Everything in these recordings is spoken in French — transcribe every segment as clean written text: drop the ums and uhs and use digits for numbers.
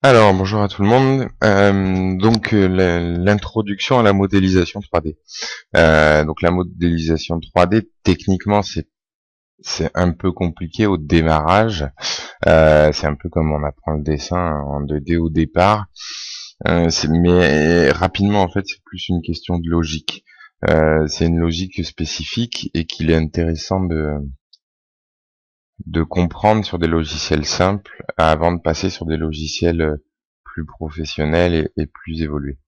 Alors, bonjour à tout le monde. L'introduction à la modélisation 3D. Donc la modélisation 3D, techniquement, c'est un peu compliqué au démarrage. C'est un peu comme on apprend le dessin en 2D au départ. Mais rapidement, en fait, c'est plus une question de logique. C'est une logique spécifique et qu'il est intéressant de comprendre sur des logiciels simples avant de passer sur des logiciels plus professionnels et plus évolués.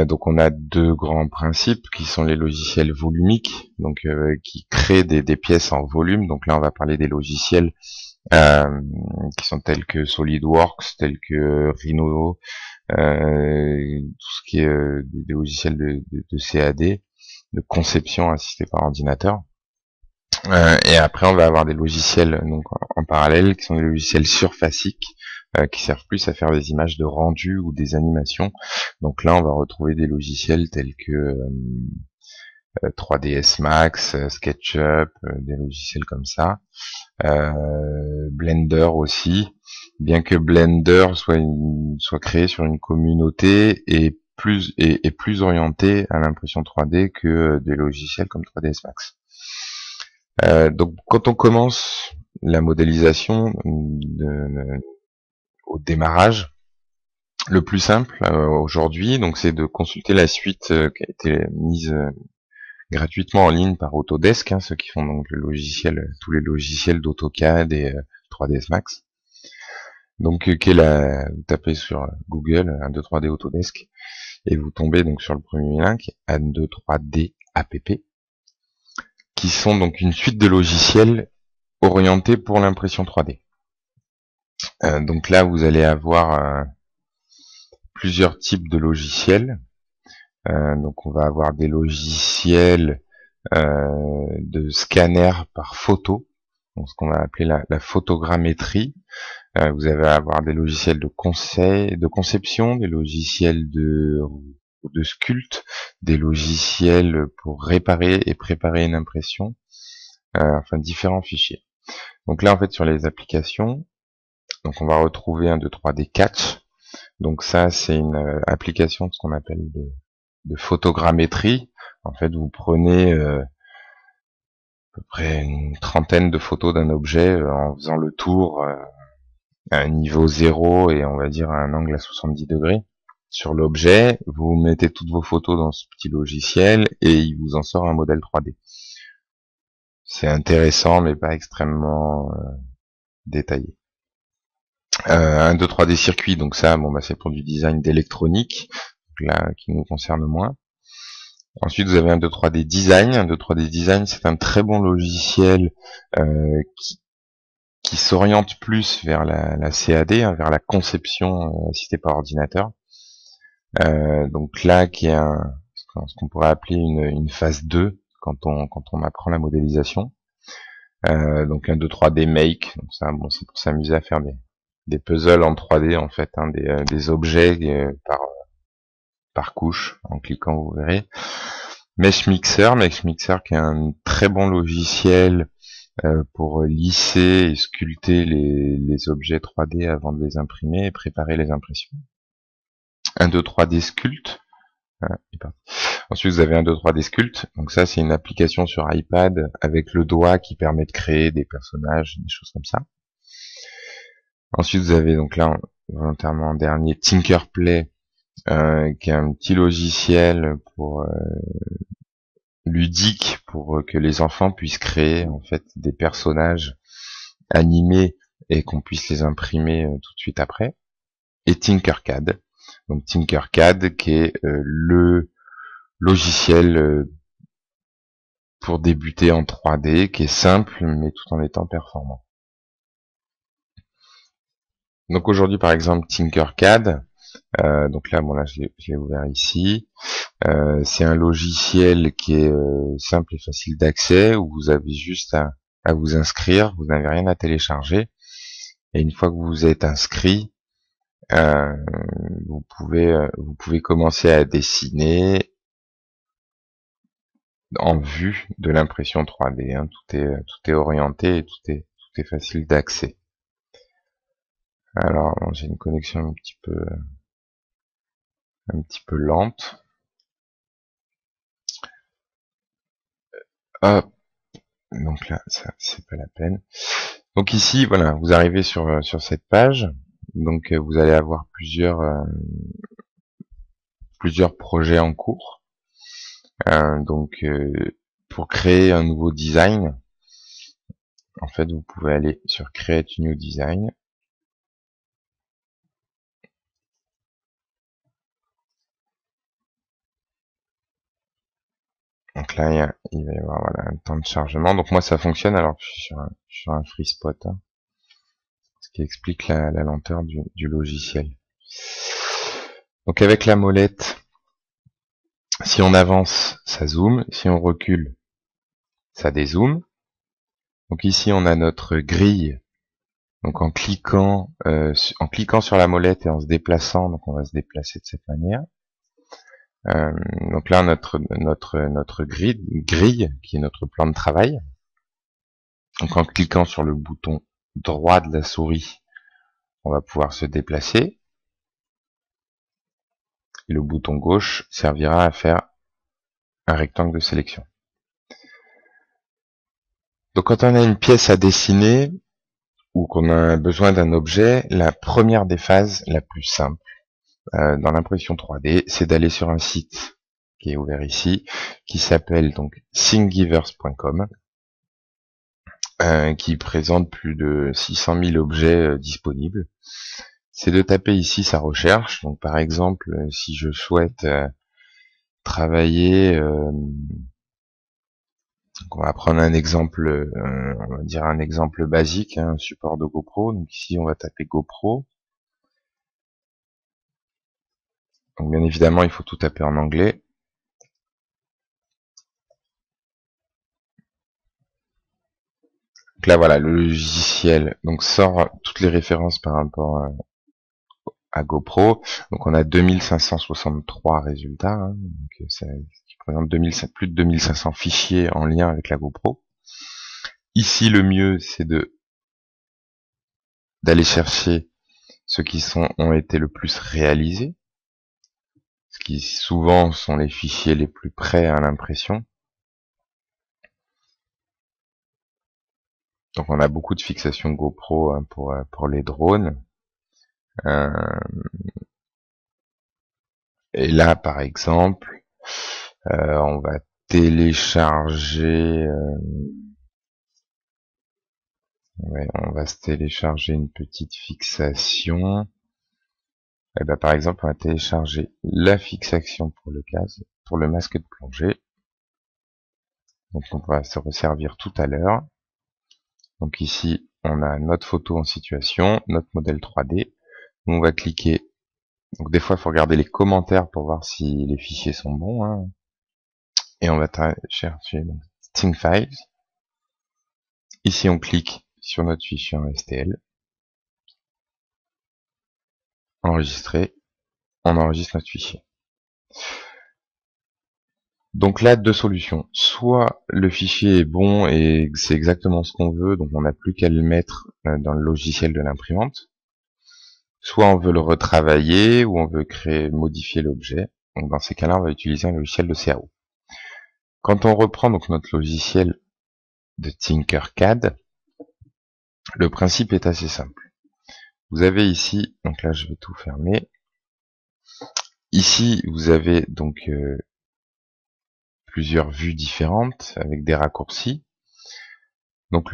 Donc on a deux grands principes qui sont les logiciels volumiques, donc qui créent des pièces en volume. Donc là on va parler des logiciels euh, qui sont tels que SolidWorks, tels que Rhino, tout ce qui est des logiciels de CAD, de conception assistée par ordinateur. Et après, on va avoir des logiciels donc en parallèle qui sont des logiciels surfaciques qui servent plus à faire des images de rendu ou des animations. Donc là, on va retrouver des logiciels tels que 3ds Max, SketchUp, des logiciels comme ça. Blender aussi, bien que Blender soit créé sur une communauté et plus orienté à l'impression 3D que des logiciels comme 3ds Max. Donc quand on commence la modélisation au démarrage, le plus simple aujourd'hui, donc c'est de consulter la suite qui a été mise gratuitement en ligne par Autodesk, ceux qui font donc le logiciel, tous les logiciels d'AutoCAD et 3ds Max. Donc vous tapez sur Google 123D Autodesk et vous tombez donc sur le premier link 123D app, qui sont donc une suite de logiciels orientés pour l'impression 3D. Donc là, vous allez avoir plusieurs types de logiciels. Donc on va avoir des logiciels de scanner par photo, donc ce qu'on va appeler la photogrammétrie. Vous allez avoir des logiciels de conception, des logiciels de sculpte, des logiciels pour réparer et préparer une impression, enfin différents fichiers. Donc là en fait sur les applications, donc on va retrouver un 2-3D Catch. Donc ça c'est une application de ce qu'on appelle de photogrammétrie. En fait vous prenez à peu près une trentaine de photos d'un objet en faisant le tour à un niveau 0 et on va dire à un angle à 70 degrés sur l'objet. Vous mettez toutes vos photos dans ce petit logiciel et il vous en sort un modèle 3D. C'est intéressant mais pas extrêmement détaillé. Un 2-3D circuit, donc ça, bon bah c'est pour du design d'électronique, là qui nous concerne moins. Ensuite, vous avez un 2-3D design. Un 2-3D design, c'est un très bon logiciel euh, qui s'oriente plus vers la CAD, vers la conception assistée par ordinateur. Donc là, qui est ce qu'on pourrait appeler une phase 2 quand on apprend la modélisation. Donc un 2-3D make, donc ça, bon, c'est pour s'amuser à faire des puzzles en 3D en fait, des objets par couche. En cliquant, vous verrez. Mesh Mixer qui est un très bon logiciel pour lisser et sculpter les objets 3D avant de les imprimer et préparer les impressions. Un 2-3D Sculpt. Ensuite, vous avez un 2-3D Sculpt. Donc ça, c'est une application sur iPad avec le doigt qui permet de créer des personnages, des choses comme ça. Ensuite, vous avez donc là, volontairement en dernier, Tinkerplay, qui est un petit logiciel pour ludique pour que les enfants puissent créer en fait des personnages animés et qu'on puisse les imprimer tout de suite après. Et Tinkercad. Donc Tinkercad qui est le logiciel pour débuter en 3D, qui est simple mais tout en étant performant. Donc aujourd'hui par exemple Tinkercad, donc là bon là je l'ai ouvert ici, c'est un logiciel qui est simple et facile d'accès où vous avez juste à vous inscrire, vous n'avez rien à télécharger et une fois que vous êtes inscrit, euh, vous pouvez commencer à dessiner en vue de l'impression 3D. Tout est orienté et tout est facile d'accès. Alors, j'ai une connexion un petit peu lente. Hop. Donc là, ça, c'est pas la peine. Donc ici, voilà, vous arrivez sur cette page. Donc vous allez avoir plusieurs projets en cours. Donc pour créer un nouveau design, en fait, vous pouvez aller sur Create New Design. Donc là, il va y avoir voilà, un temps de chargement. Donc moi, ça fonctionne alors que je suis sur un free spot, hein, ce qui explique la lenteur du logiciel. Donc avec la molette, si on avance, ça zoome. Si on recule, ça dézoome. Donc ici, on a notre grille. Donc en cliquant sur la molette et en se déplaçant, donc on va se déplacer de cette manière. Donc là, notre grille, qui est notre plan de travail. Donc en cliquant sur le bouton droit de la souris, on va pouvoir se déplacer. Et le bouton gauche servira à faire un rectangle de sélection. Donc quand on a une pièce à dessiner, ou qu'on a besoin d'un objet, la première des phases, la plus simple, dans l'impression 3D, c'est d'aller sur un site qui est ouvert ici, qui s'appelle donc thingiverse.com, qui présente plus de 600 000 objets disponibles. C'est de taper ici sa recherche. Donc par exemple, si je souhaite travailler, donc on va prendre un exemple, on va dire un exemple basique, un support de GoPro. Donc ici on va taper GoPro. Donc bien évidemment il faut tout taper en anglais. Donc là voilà, le logiciel donc sort toutes les références par rapport à GoPro. Donc on a 2563 résultats, hein, donc ça qui présente plus de 2500 fichiers en lien avec la GoPro. Ici le mieux c'est d'aller chercher ceux qui ont été le plus réalisés, ce qui souvent sont les fichiers les plus près à l'impression. Donc on a beaucoup de fixations GoPro hein, pour les drones. Et là par exemple, on va télécharger on va se télécharger une petite fixation. Et ben par exemple, on va télécharger la fixation pour le masque de plongée. Donc on va se resservir tout à l'heure. Donc ici, on a notre photo en situation, notre modèle 3D. On va cliquer. Donc des fois, il faut regarder les commentaires pour voir si les fichiers sont bons. Hein. Et on va chercher Sting Files. Ici, on clique sur notre fichier en STL. Enregistrer. On enregistre notre fichier. Donc là, deux solutions. Soit le fichier est bon et c'est exactement ce qu'on veut, donc on n'a plus qu'à le mettre dans le logiciel de l'imprimante. Soit on veut le retravailler ou on veut modifier l'objet. Donc dans ces cas-là, on va utiliser un logiciel de CAO. Quand on reprend donc notre logiciel de Tinkercad, le principe est assez simple. Vous avez ici, donc là je vais tout fermer. Ici, vous avez donc plusieurs vues différentes avec des raccourcis. Donc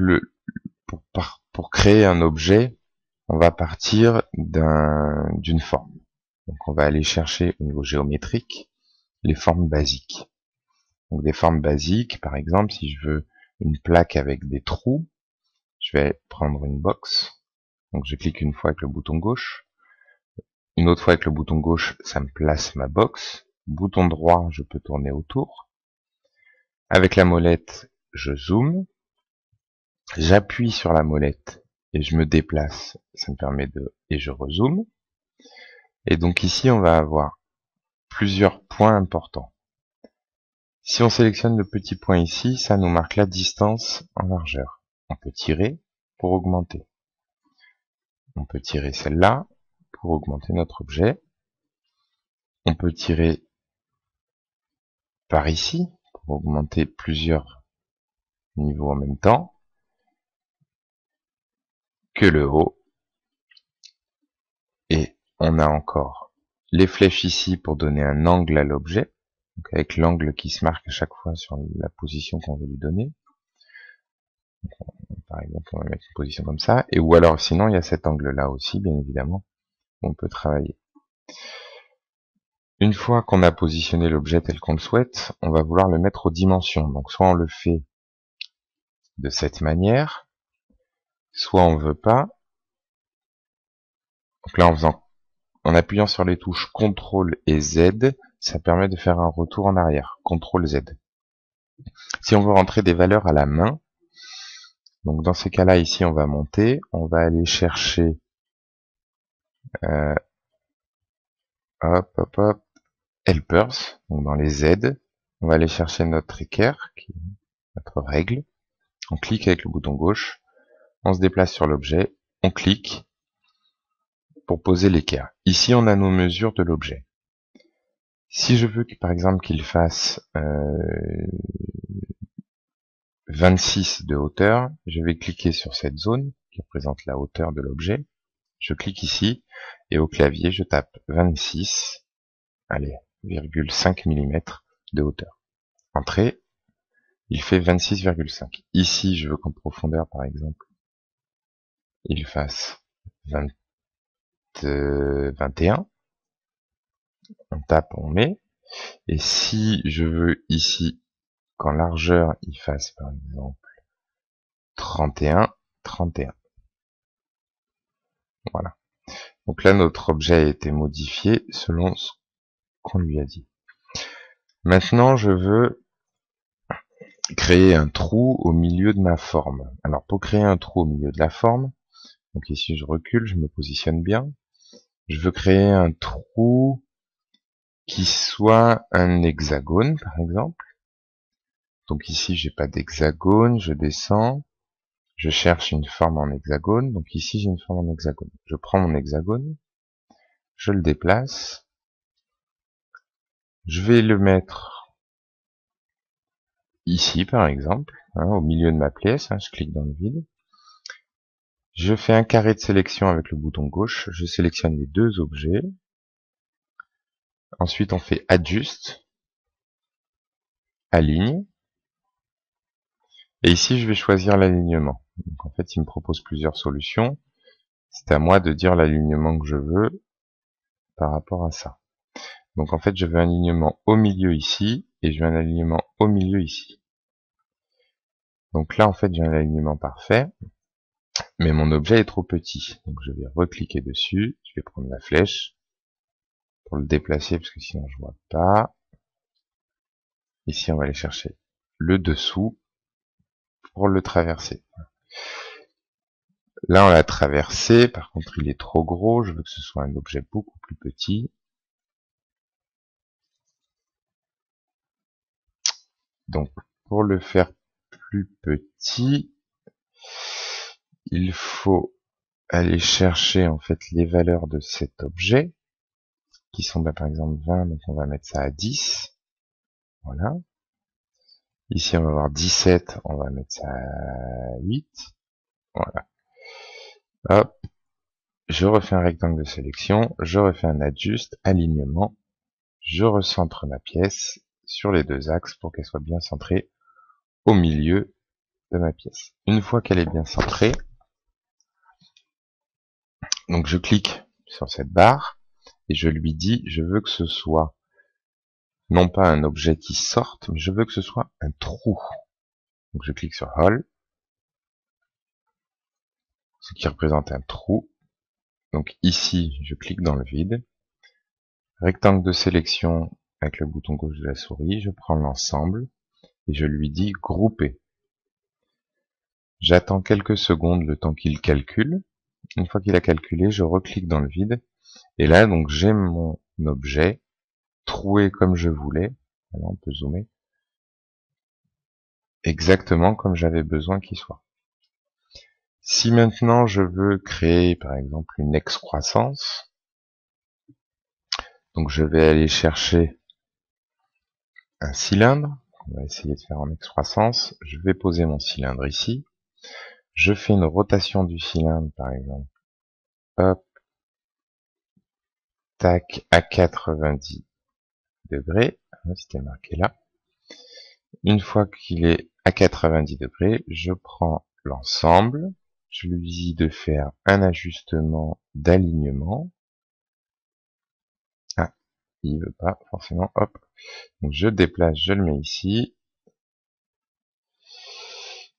pour créer un objet, on va partir d'une forme. Donc on va aller chercher au niveau géométrique les formes basiques. Donc des formes basiques, par exemple, si je veux une plaque avec des trous, je vais prendre une box. Donc je clique une fois avec le bouton gauche. Une autre fois avec le bouton gauche, ça me place ma box. Bouton droit, je peux tourner autour. Avec la molette, je zoome. J'appuie sur la molette et je me déplace. Ça me permet et je rezoome. Et donc ici, on va avoir plusieurs points importants. Si on sélectionne le petit point ici, ça nous marque la distance en largeur. On peut tirer pour augmenter. On peut tirer celle-là pour augmenter notre objet. On peut tirer par ici pour augmenter plusieurs niveaux en même temps. Que le haut. Et on a encore les flèches ici pour donner un angle à l'objet, donc avec l'angle qui se marque à chaque fois sur la position qu'on veut lui donner. Par exemple, on va mettre une position comme ça, et ou alors sinon il y a cet angle-là aussi, bien évidemment, où on peut travailler. Une fois qu'on a positionné l'objet tel qu'on le souhaite, on va vouloir le mettre aux dimensions. Donc soit on le fait de cette manière, soit on veut pas. Donc là, en appuyant sur les touches CTRL et Z, ça permet de faire un retour en arrière. CTRL Z. Si on veut rentrer des valeurs à la main, donc dans ces cas-là, ici, on va monter, on va aller chercher, hop, helpers, donc dans les Z, on va aller chercher notre équerre, qui est notre règle. On clique avec le bouton gauche, on se déplace sur l'objet, on clique pour poser l'équerre. Ici, on a nos mesures de l'objet. Si je veux, par exemple, qu'il fasse 26 de hauteur, je vais cliquer sur cette zone qui représente la hauteur de l'objet. Je clique ici et au clavier je tape 26, allez, 0,5 mm de hauteur. Entrée, il fait 26,5. Ici, je veux qu'en profondeur, par exemple, il fasse 21. On tape, on met. Et si je veux ici qu'en largeur, il fasse par exemple 31. Voilà. Donc là, notre objet a été modifié selon ce qu'on lui a dit. Maintenant, je veux créer un trou au milieu de ma forme. Alors, pour créer un trou au milieu de la forme, donc ici, je recule, je me positionne bien. Je veux créer un trou qui soit un hexagone, par exemple. Donc ici, j'ai pas d'hexagone, je descends. Je cherche une forme en hexagone. Donc ici, j'ai une forme en hexagone. Je prends mon hexagone, je le déplace. Je vais le mettre ici, par exemple, au milieu de ma pièce. Je clique dans le vide. Je fais un carré de sélection avec le bouton gauche. Je sélectionne les deux objets. Ensuite, on fait Adjust, Aligne. Et ici, je vais choisir l'alignement. Donc en fait, il me propose plusieurs solutions. C'est à moi de dire l'alignement que je veux par rapport à ça. Donc en fait, je veux un alignement au milieu ici, et je veux un alignement au milieu ici. Donc là, en fait, j'ai un alignement parfait, mais mon objet est trop petit. Donc je vais recliquer dessus, je vais prendre la flèche pour le déplacer, parce que sinon je vois pas. Ici, on va aller chercher le dessous pour le traverser. Là, on l'a traversé, par contre, il est trop gros, je veux que ce soit un objet beaucoup plus petit. Donc, pour le faire plus petit, il faut aller chercher en fait les valeurs de cet objet, qui sont par exemple 20, donc on va mettre ça à 10. Voilà. Ici, on va avoir 17, on va mettre ça à 8. Voilà. Hop. Je refais un rectangle de sélection, je refais un adjust, alignement. Je recentre ma pièce sur les deux axes pour qu'elle soit bien centrée au milieu de ma pièce. Une fois qu'elle est bien centrée, donc je clique sur cette barre et je lui dis, je veux que ce soit non pas un objet qui sorte, mais je veux que ce soit un trou. Donc je clique sur Hole, ce qui représente un trou. Donc ici, je clique dans le vide. Rectangle de sélection avec le bouton gauche de la souris, je prends l'ensemble et je lui dis grouper. J'attends quelques secondes le temps qu'il calcule. Une fois qu'il a calculé, je reclique dans le vide. Et là, donc, j'ai mon objet troué comme je voulais. Là, on peut zoomer. Exactement comme j'avais besoin qu'il soit. Si maintenant je veux créer par exemple une excroissance, donc je vais aller chercher un cylindre, on va essayer de faire en excroissance, je vais poser mon cylindre ici, je fais une rotation du cylindre par exemple, hop, tac, à 90 degrés, c'était marqué là. Une fois qu'il est à 90 degrés, je prends l'ensemble, je lui dis de faire un ajustement d'alignement. Ah, il veut pas forcément, hop. Donc je déplace, je le mets ici.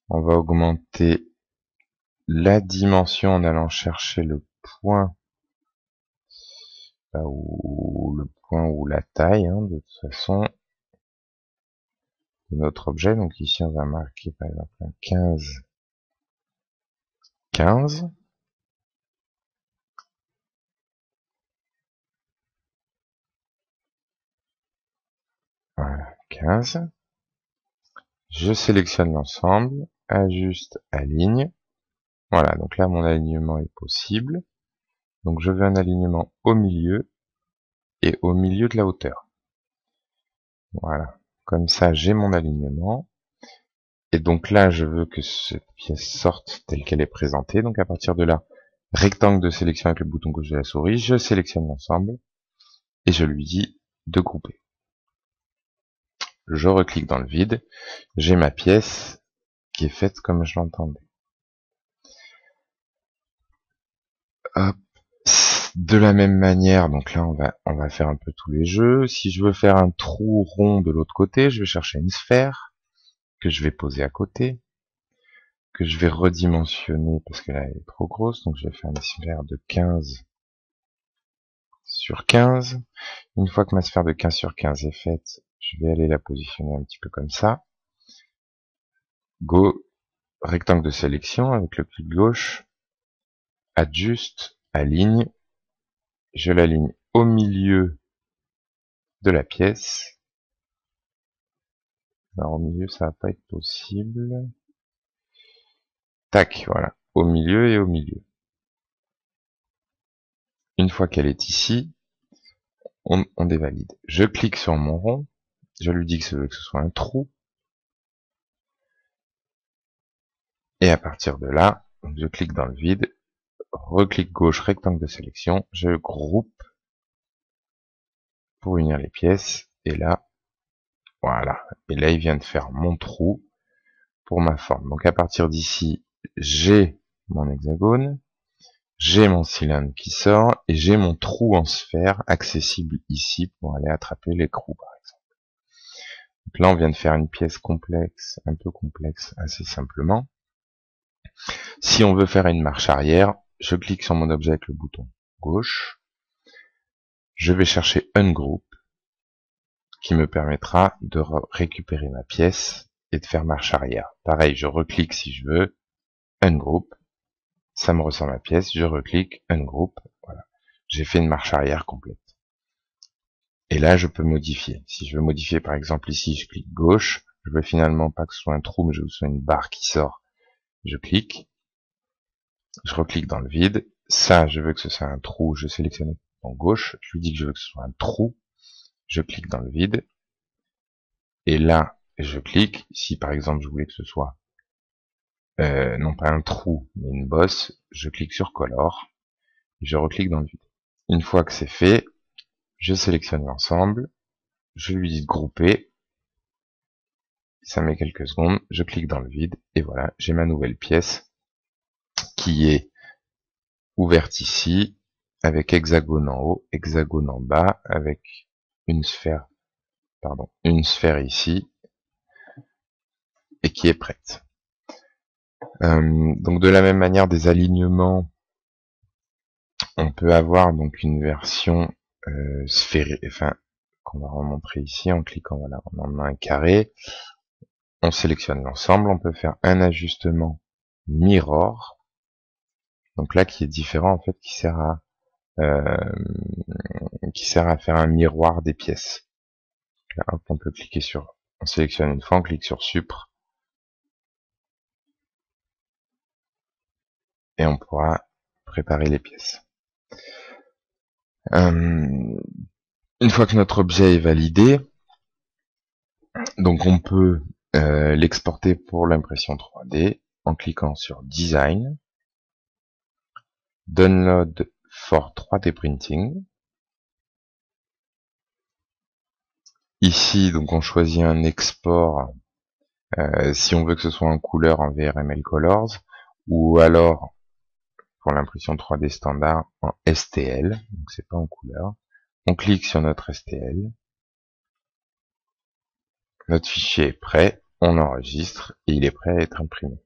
On va augmenter la dimension en allant chercher le point, là où le point ou la taille, de toute façon, de notre objet. Donc ici on va marquer par exemple un 15, 15. Voilà, 15. Je sélectionne l'ensemble, ajuste, aligne. Voilà, donc là mon alignement est possible. Donc je veux un alignement au milieu et au milieu de la hauteur. Voilà, comme ça j'ai mon alignement. Et donc là je veux que cette pièce sorte telle qu'elle est présentée. Donc à partir de là, rectangle de sélection avec le bouton gauche de la souris, je sélectionne l'ensemble et je lui dis de grouper. Je reclique dans le vide, j'ai ma pièce qui est faite comme je l'entendais. Hop. De la même manière, donc là on va faire un peu tous les jeux. Si je veux faire un trou rond de l'autre côté, je vais chercher une sphère que je vais poser à côté, que je vais redimensionner parce que là elle est trop grosse, donc je vais faire une sphère de 15 sur 15. Une fois que ma sphère de 15 sur 15 est faite, je vais aller la positionner un petit peu comme ça. Go, rectangle de sélection avec le clic gauche, adjuste, aligne, je l'aligne au milieu de la pièce. Alors au milieu ça va pas être possible. Tac, voilà, au milieu et au milieu. Une fois qu'elle est ici, on dévalide. Je clique sur mon rond, je lui dis que je veux que ce soit un trou, et à partir de là, je clique dans le vide, reclic gauche, rectangle de sélection, je groupe pour unir les pièces, et là, voilà. Et là, il vient de faire mon trou pour ma forme. Donc à partir d'ici, j'ai mon hexagone, j'ai mon cylindre qui sort, et j'ai mon trou en sphère accessible ici pour aller attraper l'écrou, par exemple. Donc là, on vient de faire une pièce complexe, un peu complexe, assez simplement. Si on veut faire une marche arrière, je clique sur mon objet avec le bouton gauche. Je vais chercher Ungroup, qui me permettra de récupérer ma pièce et de faire marche arrière. Pareil, je reclique si je veux, Ungroup, ça me ressort ma pièce, je reclique, Ungroup, voilà. J'ai fait une marche arrière complète. Et là, je peux modifier. Si je veux modifier, par exemple, ici, je clique gauche, je veux finalement pas que ce soit un trou, mais je veux que ce soit une barre qui sort. Je clique, je reclique dans le vide, ça, je veux que ce soit un trou, je sélectionne en gauche, je lui dis que je veux que ce soit un trou, je clique dans le vide, et là, je clique, si par exemple je voulais que ce soit, non pas un trou, mais une bosse, je clique sur Color, et je reclique dans le vide. Une fois que c'est fait, je sélectionne l'ensemble, je lui dis de grouper, ça met quelques secondes, je clique dans le vide, et voilà, j'ai ma nouvelle pièce, qui est ouverte ici, avec hexagone en haut, hexagone en bas, avec une sphère ici, et qui est prête. Donc de la même manière, des alignements, on peut avoir donc une version sphérique, enfin qu'on va remontrer ici en cliquant, voilà, on en a un carré, on sélectionne l'ensemble, on peut faire un ajustement mirror, donc là qui est différent en fait, euh, qui sert à faire un miroir des pièces. Là, hop, on peut cliquer sur, on sélectionne une fois, on clique sur Supre, et on pourra préparer les pièces. Une fois que notre objet est validé, donc on peut l'exporter pour l'impression 3D en cliquant sur Design, Download for 3D Printing. Ici, donc on choisit un export si on veut que ce soit en couleur en VRML Colors, ou alors pour l'impression 3D standard en STL, donc c'est pas en couleur. On clique sur notre STL, notre fichier est prêt, on enregistre et il est prêt à être imprimé.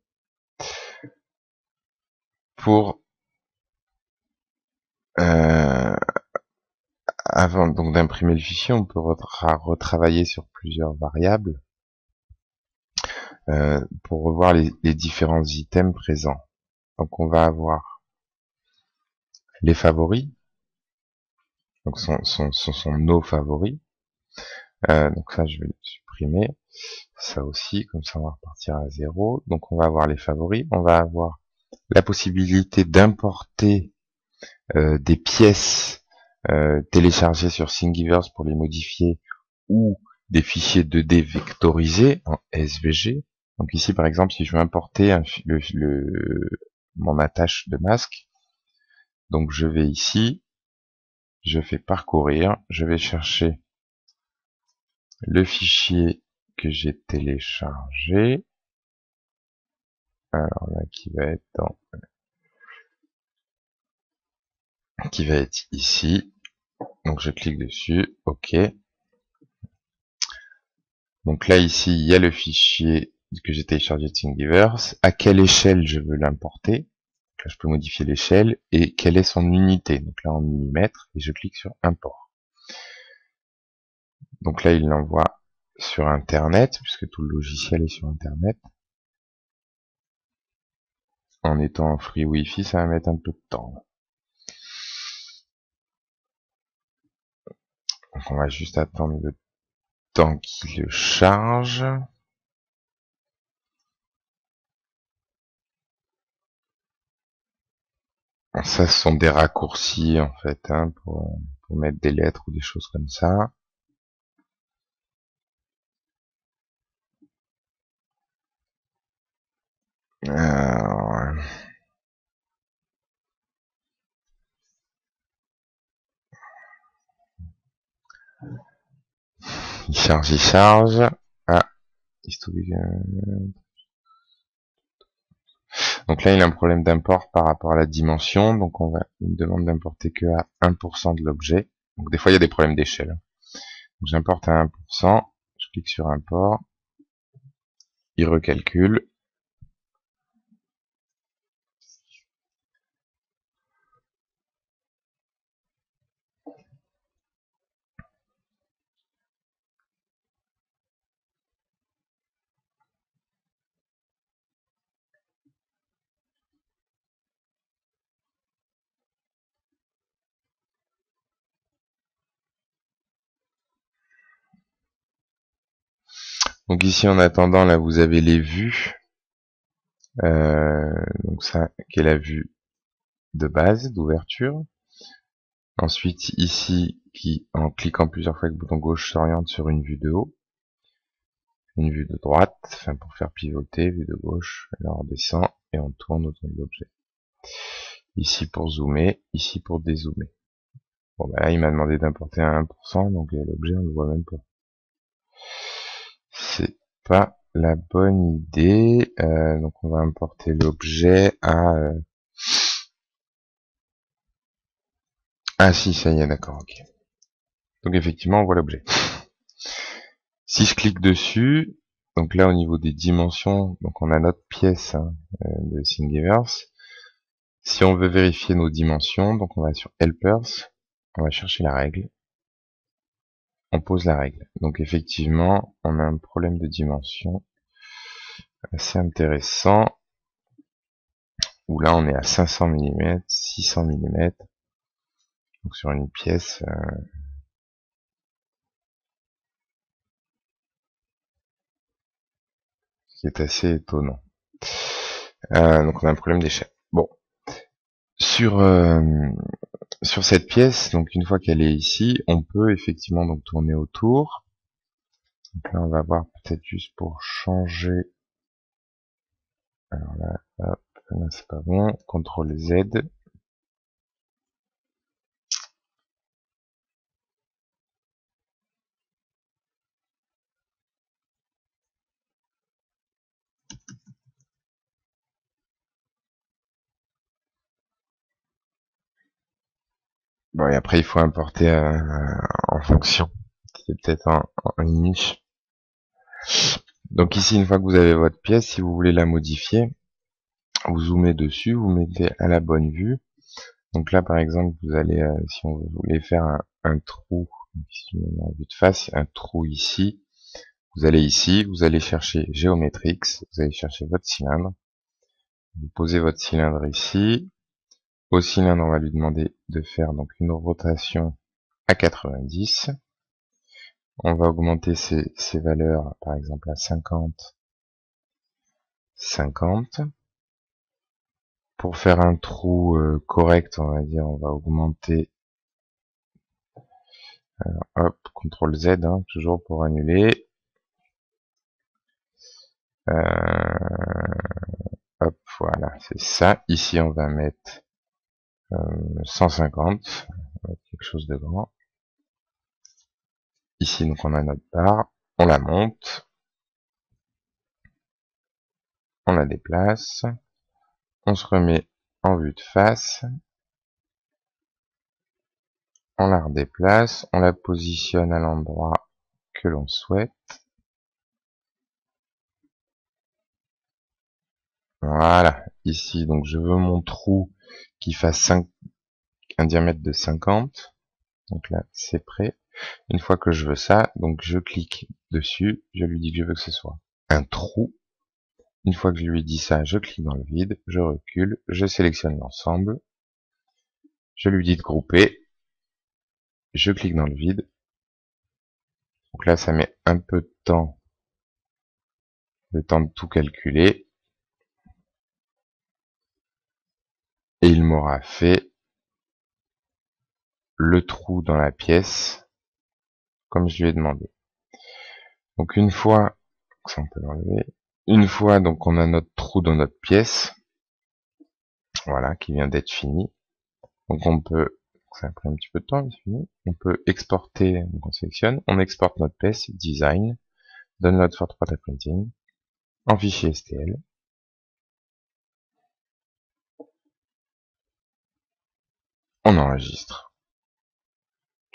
Pour avant donc d'imprimer le fichier, on peut retravailler sur plusieurs variables pour revoir les différents items présents. Donc on va avoir les favoris, donc sont nos favoris. Donc ça je vais le supprimer, ça aussi, comme ça on va repartir à 0. Donc on va avoir les favoris, on va avoir la possibilité d'importer des pièces téléchargées sur Thingiverse pour les modifier, ou des fichiers 2D vectorisés en SVG. Donc ici par exemple, si je veux importer mon attache de masque, donc je vais ici, je fais parcourir, je vais chercher le fichier que j'ai téléchargé, alors là qui va être ici, donc je clique dessus, ok. Donc là ici il y a le fichier que j'ai téléchargé de Thingiverse, à quelle échelle je veux l'importer, là je peux modifier l'échelle, et quelle est son unité, donc là en millimètres, et je clique sur import. Donc là il l'envoie sur internet, puisque tout le logiciel est sur internet. En étant en free wifi, ça va mettre un peu de temps. Donc on va juste attendre le temps qu'il le charge. Ça, ce sont des raccourcis en fait, hein, pour mettre des lettres ou des choses comme ça. Alors, il charge, il charge. Ah, donc là, il a un problème d'import par rapport à la dimension. Donc il me demande d'importer que à 1% de l'objet. Donc des fois, il y a des problèmes d'échelle. Donc j'importe à 1%. Je clique sur import. Il recalcule. Donc ici, en attendant, là, vous avez les vues. Donc ça, qui est la vue de base, d'ouverture. Ensuite, ici, qui, en cliquant plusieurs fois avec le bouton gauche, s'oriente sur une vue de haut, une vue de droite, enfin pour faire pivoter, vue de gauche, et là on redescend et on tourne autour de l'objet. Ici pour zoomer, ici pour dézoomer. Bon bah là il m'a demandé d'importer à 1%, donc l'objet on le voit même pas. C'est pas la bonne idée, donc on va importer l'objet à... Ah si, ça y est, d'accord, ok. Donc effectivement on voit l'objet. Si je clique dessus, donc là au niveau des dimensions, donc on a notre pièce de Thingiverse. Si on veut vérifier nos dimensions, donc on va sur Helpers, on va chercher la règle, on pose la règle. Donc effectivement, on a un problème de dimension assez intéressant, où là on est à 500 mm, 600 mm, donc sur une pièce qui est assez étonnant. Donc on a un problème d'échelle. Bon, Sur sur cette pièce, donc une fois qu'elle est ici, on peut effectivement donc tourner autour. Donc là, on va voir peut-être juste pour changer. Alors là, hop, là c'est pas bon. CTRL Z. Bon, et après, il faut importer en fonction. C'est peut-être en niche. Donc ici, une fois que vous avez votre pièce, si vous voulez la modifier, vous zoomez dessus, vous mettez à la bonne vue. Donc là, par exemple, vous allez, si on voulait faire un trou, ici, en vue de face, un trou ici, vous allez ici, vous allez chercher Geometrix, vous allez chercher votre cylindre, vous posez votre cylindre ici. Au cylindre, on va lui demander de faire donc une rotation à 90. On va augmenter ces valeurs, par exemple à 50, 50. Pour faire un trou correct, on va dire, on va augmenter, hop, CTRL Z, hein, toujours pour annuler. Hop, voilà, c'est ça. Ici, on va mettre 150, on va mettre quelque chose de grand. Ici, donc on a notre barre, on la monte, on la déplace, on se remet en vue de face, on la redéplace, on la positionne à l'endroit que l'on souhaite. Voilà, ici, donc je veux mon trou qui fasse un diamètre de 50. Donc là, c'est prêt. Une fois que je veux ça, donc je clique dessus, je lui dis que je veux que ce soit un trou. Une fois que je lui dis ça, je clique dans le vide, je recule, je sélectionne l'ensemble, je lui dis de grouper, je clique dans le vide. Donc là, ça met un peu de temps, le temps de tout calculer. Et il m'aura fait le trou dans la pièce, comme je lui ai demandé. Donc une fois, ça on peut l'enlever, une fois donc on a notre trou dans notre pièce, voilà, qui vient d'être fini. Donc on peut, ça a pris un petit peu de temps, mais c'est fini. On peut exporter, donc on sélectionne, on exporte notre pièce, design, download for 3D printing, en fichier STL. On enregistre.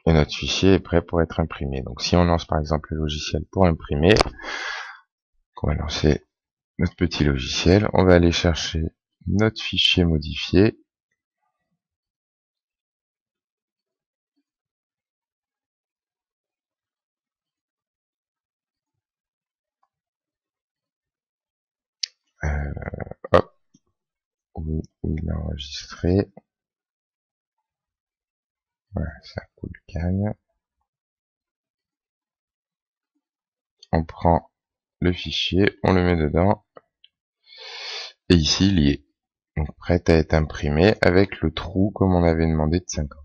Et notre fichier est prêt pour être imprimé. Donc si on lance par exemple le logiciel pour imprimer, on va lancer notre petit logiciel, on va aller chercher notre fichier modifié. Hop, où il est enregistré. Voilà, ça coule canne. On prend le fichier, on le met dedans, et ici il y est. Donc prêt à être imprimé avec le trou comme on avait demandé de 50.